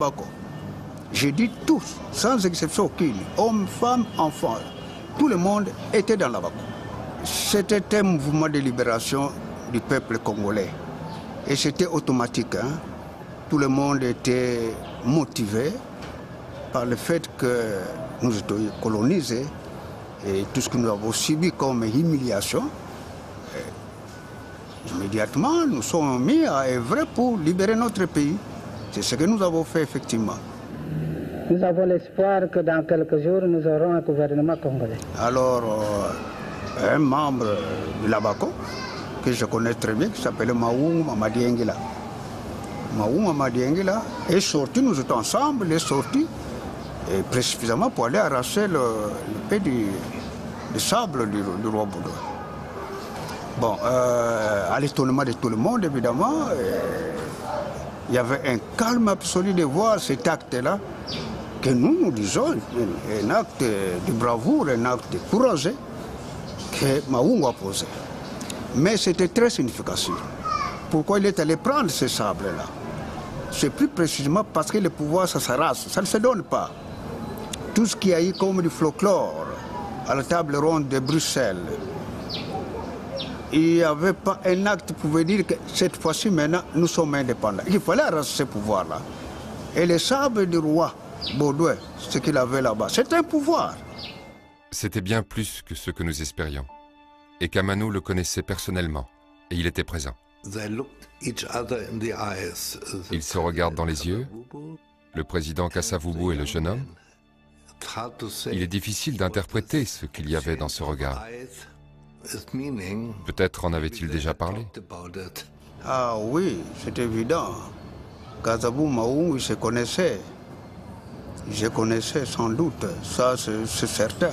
Bako. J'ai dit tous, sans exception aucune, hommes, femmes, enfants, tout le monde était dans la Bako. C'était un mouvement de libération du peuple congolais. Et c'était automatique. Hein? Tout le monde était motivé par le fait que nous étions colonisés et tout ce que nous avons subi comme humiliation. Immédiatement, nous sommes mis à œuvrer pour libérer notre pays. C'est ce que nous avons fait effectivement. Nous avons l'espoir que dans quelques jours, nous aurons un gouvernement congolais. Alors, un membre de l'ABACO, que je connais très bien, qui s'appelait Maoum Mamadi Nguila. Maoum Mamadi Nguila est sorti, nous étions ensemble, il est sorti, et précisément pour aller arracher le paix du sable du roi Baudouin. Bon, à l'étonnement de tout le monde, évidemment, il y avait un calme absolu de voir cet acte-là, que nous disons, un acte de bravoure, un acte de courage que Maoum a posé. Mais c'était très significatif. Pourquoi il est allé prendre ce sable-là? C'est plus précisément parce que le pouvoir, ça s'arrache, ça ne se donne pas. Tout ce qu'il y a eu comme du folklore à la table ronde de Bruxelles, il n'y avait pas un acte qui pouvait dire que cette fois-ci, maintenant, nous sommes indépendants. Il fallait arracher ce pouvoir-là. Et le sable du roi Baudouin, ce qu'il avait là-bas, c'était un pouvoir. C'était bien plus que ce que nous espérions. Et Kamanou le connaissait personnellement, et il était présent. Ils se regardent dans les yeux, le président Kasavubu et le jeune homme. Il est difficile d'interpréter ce qu'il y avait dans ce regard. Peut-être en avait-il déjà parlé. Ah oui, c'est évident. Kasavubu Maoum, il se connaissait. Je connaissais sans doute, ça c'est certain.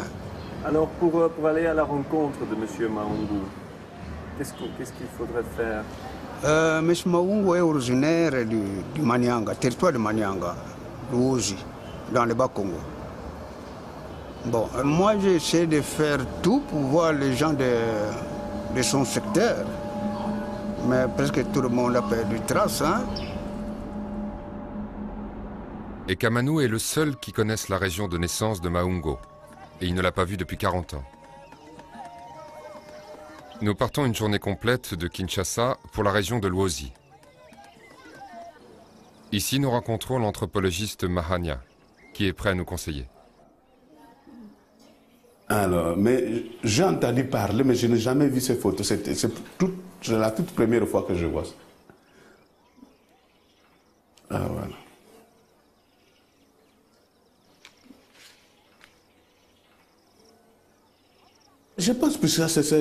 Alors pour aller à la rencontre de M. Maungu, qu'est-ce qu'il faudrait faire? M. Maungu est originaire du Manianga, territoire de Manianga, Louzi, dans le Bas-Congo. Bon, moi j'ai essayé de faire tout pour voir les gens de son secteur, mais presque tout le monde a perdu trace. Hein? Et Kamanou est le seul qui connaisse la région de naissance de Maungo, et il ne l'a pas vu depuis 40 ans. Nous partons une journée complète de Kinshasa pour la région de Luozi. Ici, nous rencontrons l'anthropologiste Mahania, qui est prêt à nous conseiller. Alors, mais j'ai entendu parler, mais je n'ai jamais vu ces photos. C'est la toute première fois que je vois ça. Ah, voilà. Je pense que ça, c'est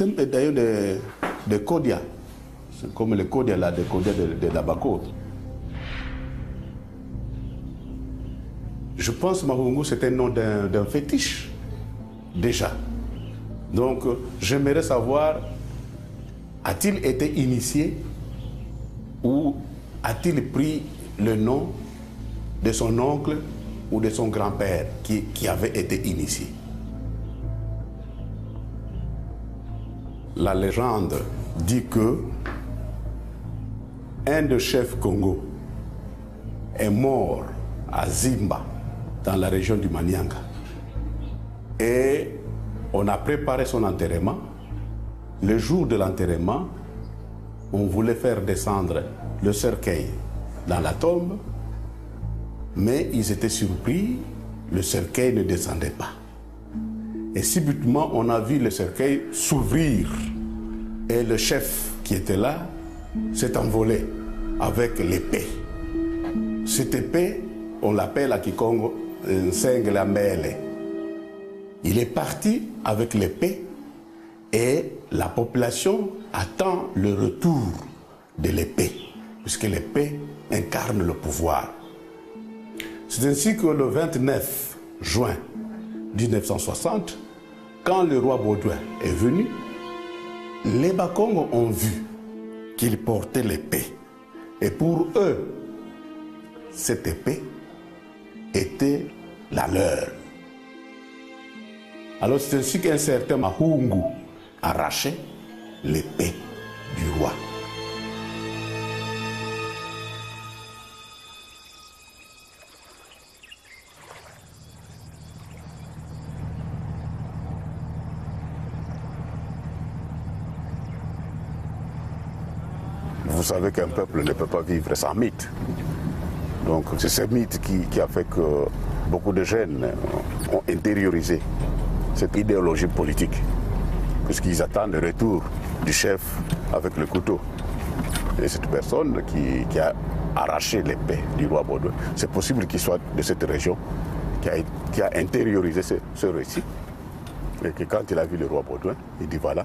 un médaillon de Kodia. C'est comme le Kodia là, de Kodia de Dabako. Je pense que Mahungu, c'est un nom d'un fétiche, déjà. Donc, j'aimerais savoir, a-t-il été initié ou a-t-il pris le nom de son oncle ou de son grand-père qui avait été initié? La légende dit que un des chefs Congo est mort à Zimba, dans la région du Manianga. Et on a préparé son enterrement. Le jour de l'enterrement, on voulait faire descendre le cercueil dans la tombe, mais ils étaient surpris, le cercueil ne descendait pas. Et subitement, on a vu le cercueil s'ouvrir. Et le chef qui était là s'est envolé avec l'épée. Cette épée, on l'appelle à Kikongo Nsenglambele. Il est parti avec l'épée et la population attend le retour de l'épée, puisque l'épée incarne le pouvoir. C'est ainsi que le 29 juin 1960, quand le roi Baudouin est venu, les Bakongo ont vu qu'il portait l'épée. Et pour eux, cette épée était la leur. Alors c'est ainsi qu'un certain Mahungu arrachait l'épée du roi. vous savez qu'un peuple ne peut pas vivre sans mythe. Donc c'est ce mythe qui a fait que beaucoup de jeunes ont intériorisé cette idéologie politique, puisqu'ils attendent le retour du chef avec le couteau. Et cette personne qui a arraché l'épée du roi Baudouin, c'est possible qu'il soit de cette région, qui a intériorisé ce récit. Et que quand il a vu le roi Baudouin, il dit voilà,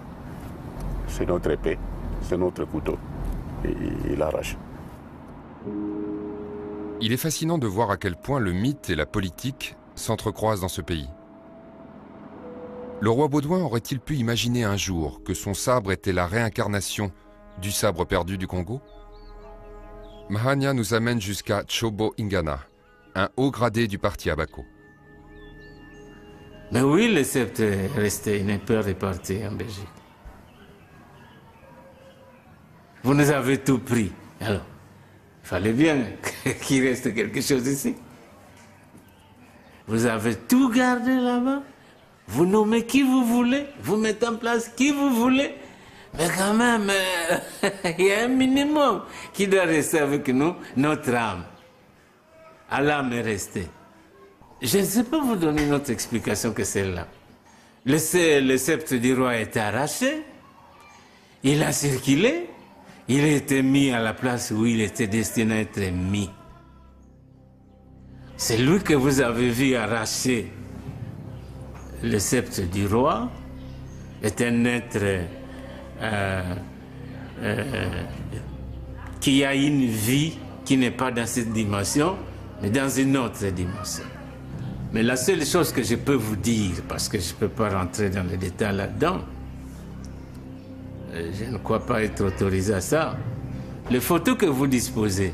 c'est notre épée, c'est notre couteau. Et il arrache. Il est fascinant de voir à quel point le mythe et la politique s'entrecroisent dans ce pays. Le roi Baudouin aurait-il pu imaginer un jour que son sabre était la réincarnation du sabre perdu du Congo? Mahania nous amène jusqu'à Chobo Ingana, un haut gradé du parti Abako. Mais oui, le sceptre est resté, il n'est pas reparti en Belgique. Vous nous avez tout pris. Alors, il fallait bien qu'il reste quelque chose ici. Vous avez tout gardé là-bas. Vous nommez qui vous voulez. Vous mettez en place qui vous voulez. Mais quand même, il y a un minimum qui doit rester avec nous, notre âme. Allah m'est resté. Je ne sais pas vous donner une autre explication que celle-là. Le sceptre du roi est arraché. Il a circulé. Il a été mis à la place où il était destiné à être mis. C'est lui que vous avez vu arracher le sceptre du roi. Est un être qui a une vie qui n'est pas dans cette dimension, mais dans une autre dimension. Mais la seule chose que je peux vous dire, parce que je ne peux pas rentrer dans les détails là-dedans, je ne crois pas être autorisé à ça. Les photos que vous disposez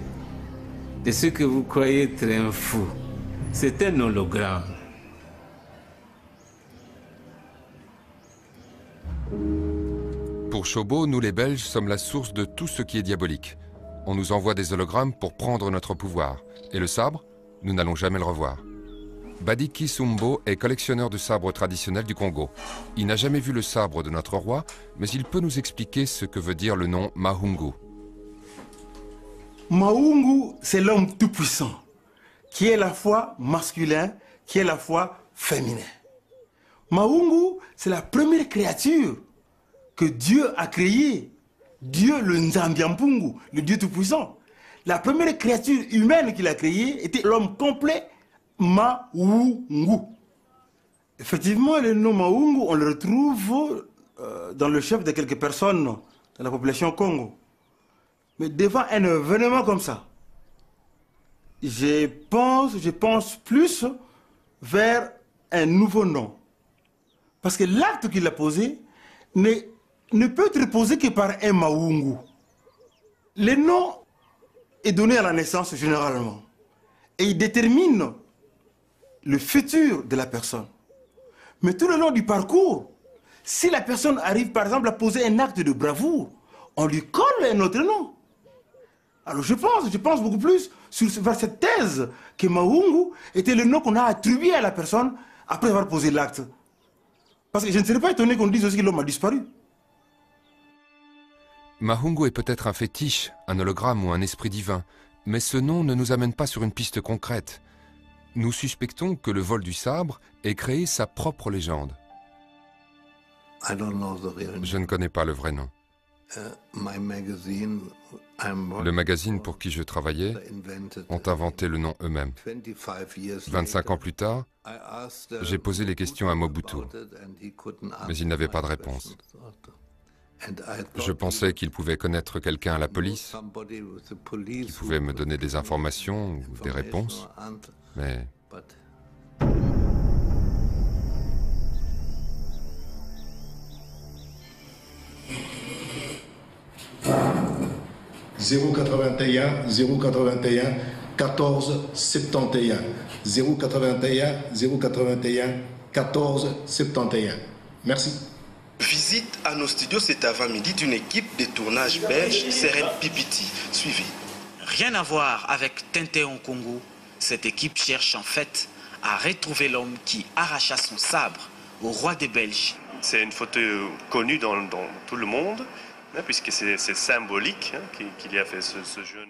de ce que vous croyez être un fou, c'est un hologramme. Pour Chobo, nous les Belges sommes la source de tout ce qui est diabolique. On nous envoie des hologrammes pour prendre notre pouvoir. Et le sabre, nous n'allons jamais le revoir. Badiki Sumbo est collectionneur de sabres traditionnels du Congo. Il n'a jamais vu le sabre de notre roi, mais il peut nous expliquer ce que veut dire le nom Mahungu. Mahungu, c'est l'homme tout-puissant, qui est à la fois masculin, qui est à la fois féminin. Mahungu, c'est la première créature que Dieu a créée. Dieu, le Nzambiampungu, le Dieu tout-puissant. La première créature humaine qu'il a créée était l'homme complet, Mahungu. Effectivement, le nom Mahungu, on le retrouve dans le chef de quelques personnes de la population Congo. Mais devant un événement comme ça, je pense plus vers un nouveau nom. Parce que l'acte qu'il a posé ne peut être posé que par un Mahungu. Le nom est donné à la naissance généralement. Et il détermine le futur de la personne. Mais tout le long du parcours, si la personne arrive par exemple à poser un acte de bravoure, on lui colle un autre nom. Alors je pense beaucoup plus vers cette thèse que Mahungu était le nom qu'on a attribué à la personne après avoir posé l'acte. Parce que je ne serais pas étonné qu'on dise aussi que l'homme a disparu. Mahungu est peut-être un fétiche, un hologramme ou un esprit divin, mais ce nom ne nous amène pas sur une piste concrète. Nous suspectons que le vol du sabre ait créé sa propre légende. Je ne connais pas le vrai nom. Le magazine pour qui je travaillais ont inventé le nom eux-mêmes. 25 ans plus tard, j'ai posé les questions à Mobutu, mais il n'avait pas de réponse. Je pensais qu'il pouvait connaître quelqu'un à la police, qui pouvait me donner des informations ou des réponses, mais... « 081 081 14 71 081 081 14 71. Merci. Visite à nos studios cet avant-midi d'une équipe de tournage belge Seren Pipiti. Suivez. Rien à voir avec Tintin au Congo. Cette équipe cherche en fait à retrouver l'homme qui arracha son sabre au roi des Belges. C'est une photo connue dans tout le monde puisque c'est symbolique qu'il y a fait ce jeûne.